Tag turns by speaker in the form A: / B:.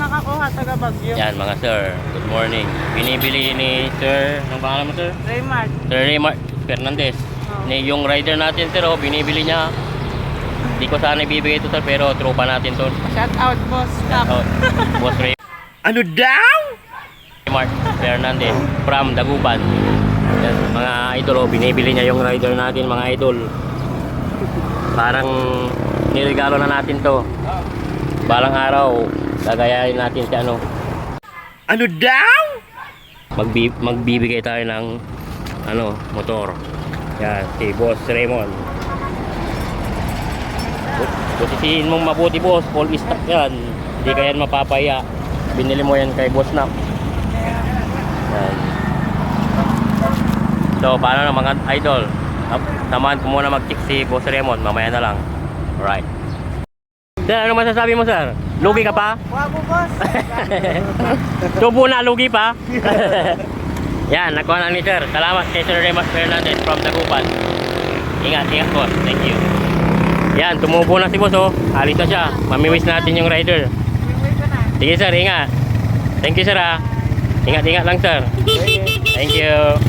A: nakakuha taga Bagyo.
B: Yan mga sir, good morning. Binibili ni Sir, anong pangalan mo sir?
A: Raymart.
B: Sir Raymart Fernandez. Ni yung rider natin sir, oh, binibili niya. Hindi ko sana ibibigay ito sir, pero tropa natin to.
A: Shout out, boss.
B: Oh, Boss Ray.
C: Ano daw?
B: Raymart Fernandez from Dagupan. Yan, mga idol, oh, binibili niya yung rider natin mga idol. Parang niregalo na natin to. Balang araw, gagayahin natin si ano.
C: Ano daw?
B: Magbibigay tayo ng ano, motor. Yan, si Boss Raymond. Busisiin mong mabuti boss, full stock yan. Hindi ka yan mapapaya. Binili mo yan kay Boss Nap. Yan. So, paano na mga idol? Samahan ko muna mag-check si Boss Raymond, mamaya na lang. Alright. Sir, ano masasabi mo sir? Lugi ka pa?
A: Wabo, boss.
B: Tubo na, lugi pa? Yan, nakuha na ni sir. Salamat kay Sir Raymond Fernandez from Dagupan. Ingat, ingat boss. Thank you. Yan, tumubo na si boss oh. Alis na siya. Mamimiss natin yung rider.
A: Wait ko na.
B: Sige sir, ingat. Thank you sir ah. Ingat-ingat lang sir. Thank you.